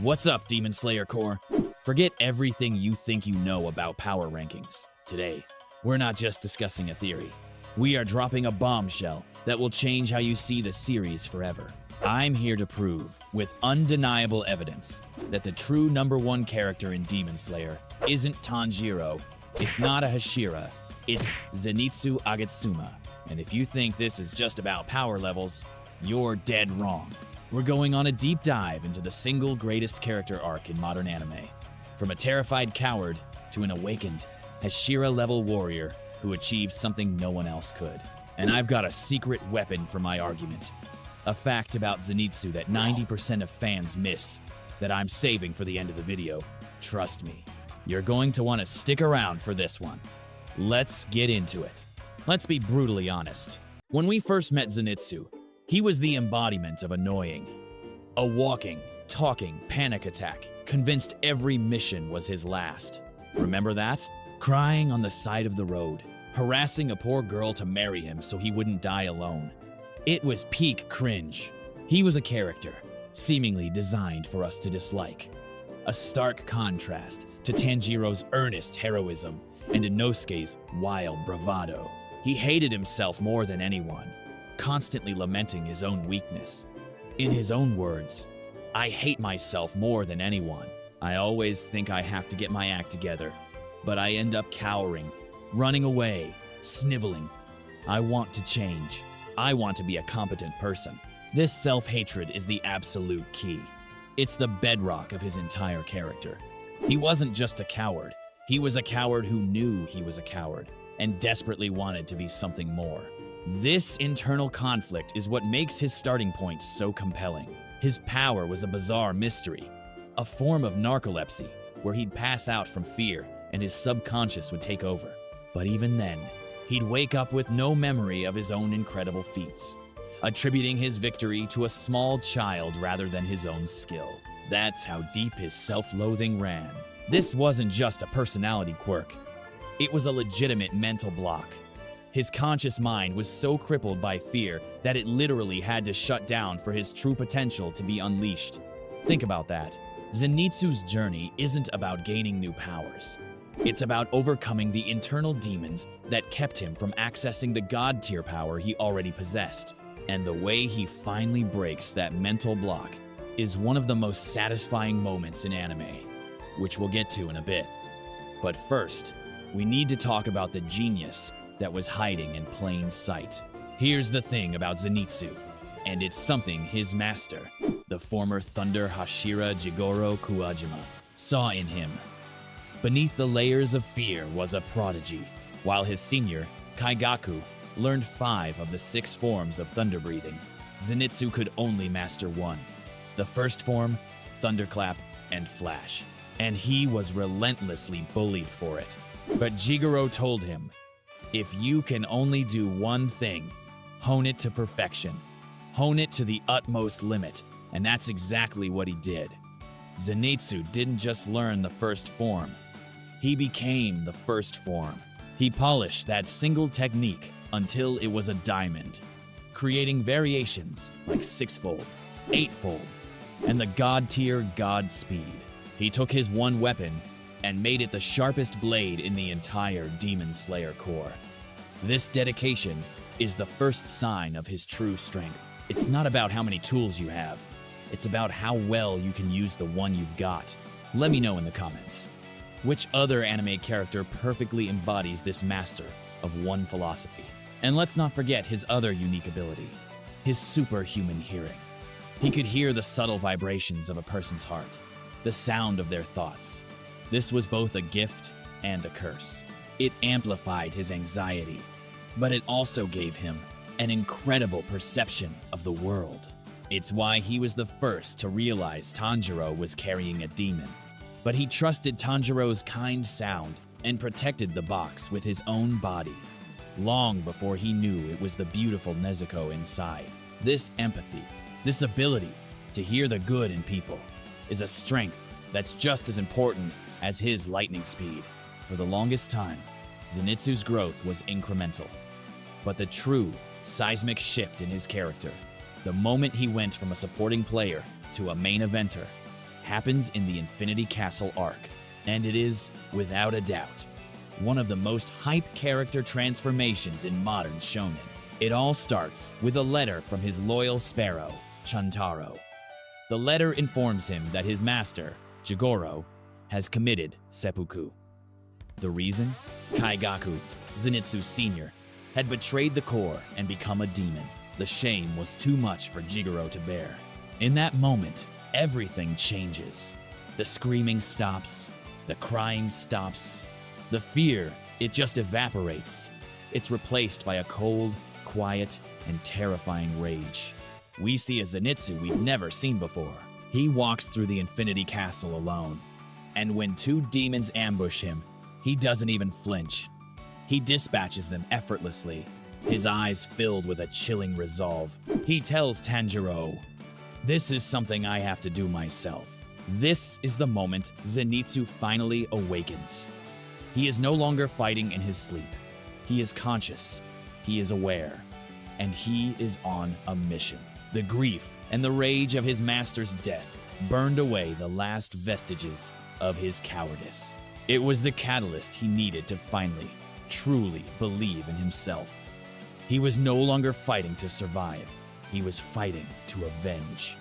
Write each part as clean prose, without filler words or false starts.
What's up, Demon Slayer Core? Forget everything you think you know about power rankings. Today, we're not just discussing a theory. We are dropping a bombshell that will change how you see the series forever. I'm here to prove, with undeniable evidence, that the true #1 character in Demon Slayer isn't Tanjiro, it's not a Hashira, it's Zenitsu Agatsuma. And if you think this is just about power levels, you're dead wrong. We're going on a deep dive into the single greatest character arc in modern anime. From a terrified coward to an awakened, Hashira-level warrior who achieved something no one else could. And I've got a secret weapon for my argument. A fact about Zenitsu that 90% of fans miss, that I'm saving for the end of the video. Trust me, you're going to want to stick around for this one. Let's get into it. Let's be brutally honest. When we first met Zenitsu, he was the embodiment of annoying. A walking, talking panic attack, convinced every mission was his last. Remember that? Crying on the side of the road, harassing a poor girl to marry him so he wouldn't die alone. It was peak cringe. He was a character, seemingly designed for us to dislike. A stark contrast to Tanjiro's earnest heroism and Inosuke's wild bravado. He hated himself more than anyone, constantly lamenting his own weakness. In his own words, "I hate myself more than anyone. I always think I have to get my act together, but I end up cowering, running away, sniveling. I want to change. I want to be a competent person." This self-hatred is the absolute key. It's the bedrock of his entire character. He wasn't just a coward. He was a coward who knew he was a coward and desperately wanted to be something more. This internal conflict is what makes his starting point so compelling. His power was a bizarre mystery, a form of narcolepsy where he'd pass out from fear and his subconscious would take over. But even then, he'd wake up with no memory of his own incredible feats, attributing his victory to a small child rather than his own skill. That's how deep his self-loathing ran. This wasn't just a personality quirk. It was a legitimate mental block. His conscious mind was so crippled by fear that it literally had to shut down for his true potential to be unleashed. Think about that. Zenitsu's journey isn't about gaining new powers. It's about overcoming the internal demons that kept him from accessing the god-tier power he already possessed. And the way he finally breaks that mental block is one of the most satisfying moments in anime, which we'll get to in a bit. But first, we need to talk about the genius that was hiding in plain sight. Here's the thing about Zenitsu, and it's something his master, the former Thunder Hashira Jigoro Kuwajima, saw in him. Beneath the layers of fear was a prodigy, while his senior, Kaigaku, learned 5 of the 6 forms of thunder breathing. Zenitsu could only master 1. The first form, Thunderclap and Flash, and he was relentlessly bullied for it. But Jigoro told him, if you can only do one thing, hone it to perfection. Hone it to the utmost limit, and that's exactly what he did. Zenitsu didn't just learn the first form. He became the first form. He polished that single technique until it was a diamond, creating variations like 6-fold, 8-fold, and the god-tier Godspeed. He took his one weapon and made it the sharpest blade in the entire Demon Slayer Corps. This dedication is the first sign of his true strength. It's not about how many tools you have. It's about how well you can use the one you've got. Let me know in the comments. Which other anime character perfectly embodies this master of one philosophy? And let's not forget his other unique ability, his superhuman hearing. He could hear the subtle vibrations of a person's heart, the sound of their thoughts. This was both a gift and a curse. It amplified his anxiety, but it also gave him an incredible perception of the world. It's why he was the first to realize Tanjiro was carrying a demon. But he trusted Tanjiro's kind sound and protected the box with his own body, long before he knew it was the beautiful Nezuko inside. This empathy, this ability to hear the good in people, is a strength that's just as important as his lightning speed. For the longest time, Zenitsu's growth was incremental. But the true seismic shift in his character, the moment he went from a supporting player to a main eventer, happens in the Infinity Castle arc, and it is, without a doubt, one of the most hype character transformations in modern shonen. It all starts with a letter from his loyal sparrow, Chuntaro. The letter informs him that his master, Jigoro, has committed seppuku. The reason? Kaigaku, Zenitsu Sr., had betrayed the Corps and become a demon. The shame was too much for Jigoro to bear. In that moment, everything changes. The screaming stops, the crying stops, the fear, it just evaporates. It's replaced by a cold, quiet, and terrifying rage. We see a Zenitsu we've never seen before. He walks through the Infinity Castle alone, and when two demons ambush him, he doesn't even flinch. He dispatches them effortlessly, his eyes filled with a chilling resolve. He tells Tanjiro, "This is something I have to do myself." This is the moment Zenitsu finally awakens. He is no longer fighting in his sleep. He is conscious, he is aware, and he is on a mission. The grief and the rage of his master's death burned away the last vestiges of his cowardice. It was the catalyst he needed to finally, truly believe in himself. He was no longer fighting to survive. He was fighting to avenge.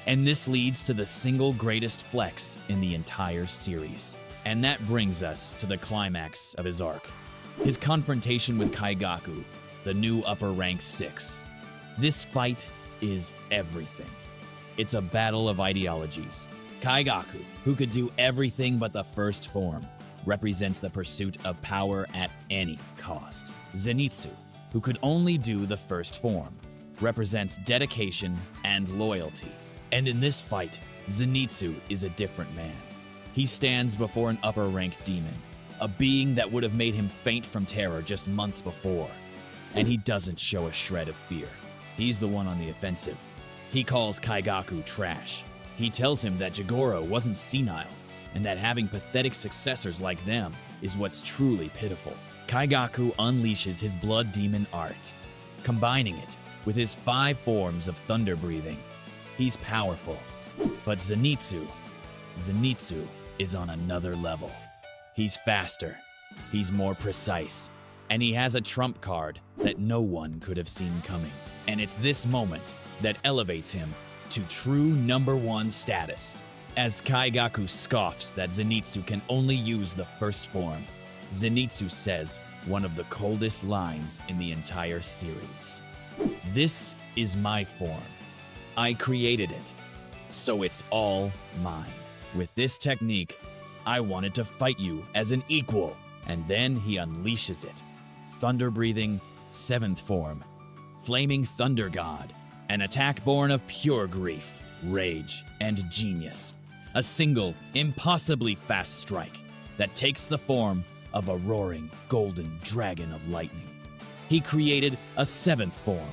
And this leads to the single greatest flex in the entire series. And that brings us to the climax of his arc. His confrontation with Kaigaku, the new upper rank 6. This fight is everything. It's a battle of ideologies. Kaigaku, who could do everything but the first form, represents the pursuit of power at any cost. Zenitsu, who could only do the first form, represents dedication and loyalty. And in this fight, Zenitsu is a different man. He stands before an upper rank demon, a being that would have made him faint from terror just months before. And he doesn't show a shred of fear. He's the one on the offensive. He calls Kaigaku trash. He tells him that Jigoro wasn't senile, and that having pathetic successors like them is what's truly pitiful. Kaigaku unleashes his blood demon art, combining it with his 5 forms of thunder breathing. He's powerful, but Zenitsu is on another level. He's faster, he's more precise, and he has a trump card that no one could have seen coming. And it's this moment that elevates him to true #1 status. As Kaigaku scoffs that Zenitsu can only use the first form, Zenitsu says one of the coldest lines in the entire series. "This is my form. I created it, so it's all mine. With this technique, I wanted to fight you as an equal." And then he unleashes it. Thunder-breathing, 7th form. Flaming Thunder God. An attack born of pure grief, rage, and genius. A single, impossibly fast strike that takes the form of a roaring, golden dragon of lightning. He created a 7th form.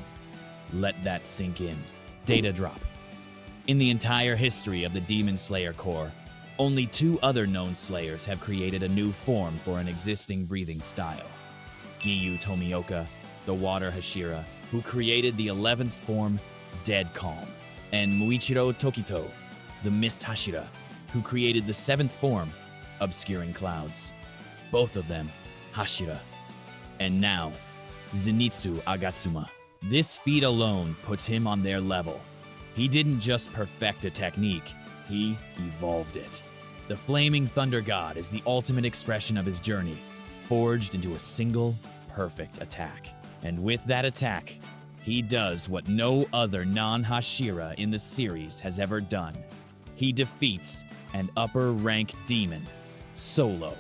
Let that sink in. Data drop. In the entire history of the Demon Slayer Corps, only 2 other known Slayers have created a new form for an existing breathing style. Giyu Tomioka, the Water Hashira, who created the 11th form, Dead Calm, and Muichiro Tokito, the Mist Hashira, who created the 7th form, Obscuring Clouds. Both of them, Hashira. And now, Zenitsu Agatsuma. This feat alone puts him on their level. He didn't just perfect a technique, he evolved it. The Flaming Thunder God is the ultimate expression of his journey, forged into a single, perfect attack. And with that attack, he does what no other non-Hashira in the series has ever done. He defeats an upper-rank demon, solo.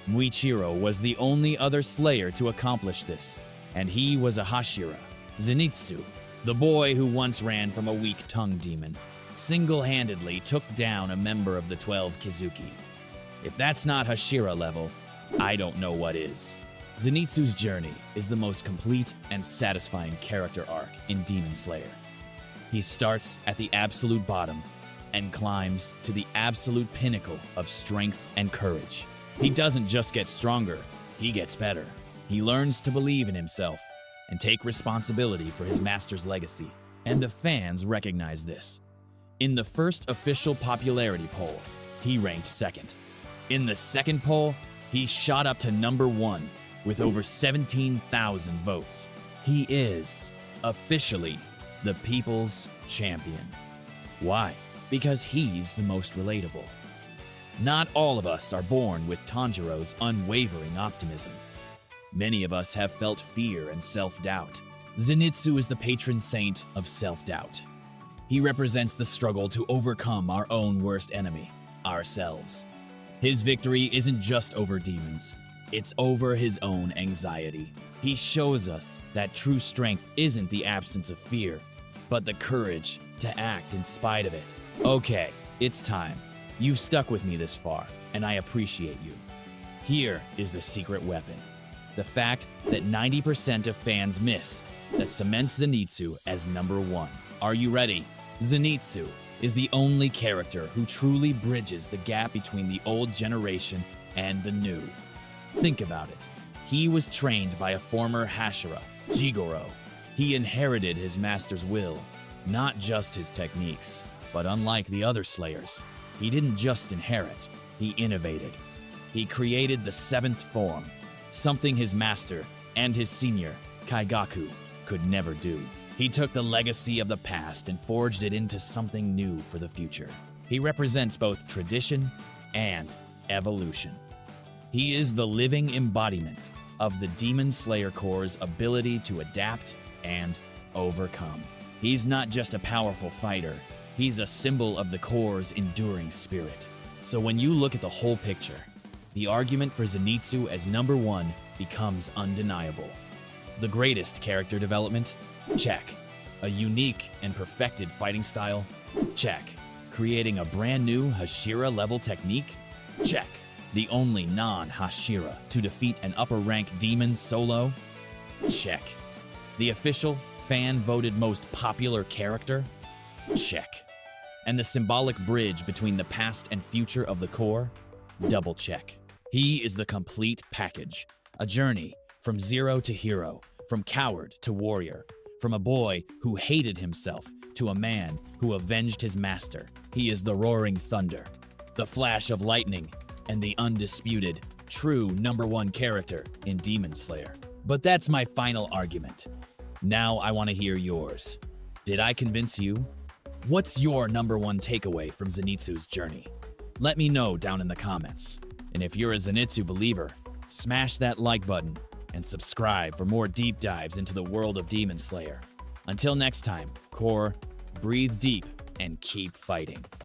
Muichiro was the only other Slayer to accomplish this, and he was a Hashira. Zenitsu, the boy who once ran from a weak-tongued demon, single-handedly took down a member of the 12 Kizuki. If that's not Hashira level, I don't know what is. Zenitsu's journey is the most complete and satisfying character arc in Demon Slayer. He starts at the absolute bottom and climbs to the absolute pinnacle of strength and courage. He doesn't just get stronger, he gets better. He learns to believe in himself and take responsibility for his master's legacy. And the fans recognize this. In the first official popularity poll, he ranked second. In the second poll, he shot up to number 1 with over 17,000 votes. He is officially the people's champion. Why? Because he's the most relatable. Not all of us are born with Tanjiro's unwavering optimism. Many of us have felt fear and self-doubt. Zenitsu is the patron saint of self-doubt. He represents the struggle to overcome our own worst enemy, ourselves. His victory isn't just over demons, it's over his own anxiety. He shows us that true strength isn't the absence of fear, but the courage to act in spite of it. Okay, it's time. You've stuck with me this far, and I appreciate you. Here is the secret weapon. The fact that 90% of fans miss that cements Zenitsu as number 1. Are you ready? Zenitsu is the only character who truly bridges the gap between the old generation and the new. Think about it. He was trained by a former Hashira, Jigoro. He inherited his master's will, not just his techniques. But unlike the other Slayers, he didn't just inherit, he innovated. He created the 7th form, something his master and his senior, Kaigaku, could never do. He took the legacy of the past and forged it into something new for the future. He represents both tradition and evolution. He is the living embodiment of the Demon Slayer Corps' ability to adapt and overcome. He's not just a powerful fighter, he's a symbol of the Corps' enduring spirit. So when you look at the whole picture, the argument for Zenitsu as number 1 becomes undeniable. The greatest character development? Check. A unique and perfected fighting style? Check. Creating a brand new Hashira-level technique? Check. The only non-Hashira to defeat an upper-rank demon solo? Check. The official, fan-voted most popular character? Check. And the symbolic bridge between the past and future of the Corps? Double check. He is the complete package. A journey from zero to hero, from coward to warrior, from a boy who hated himself to a man who avenged his master. He is the roaring thunder, the flash of lightning, and the undisputed, true number 1 character in Demon Slayer. But that's my final argument. Now I want to hear yours. Did I convince you? What's your number 1 takeaway from Zenitsu's journey? Let me know down in the comments. And if you're a Zenitsu believer, smash that like button and subscribe for more deep dives into the world of Demon Slayer. Until next time, Corps, breathe deep and keep fighting.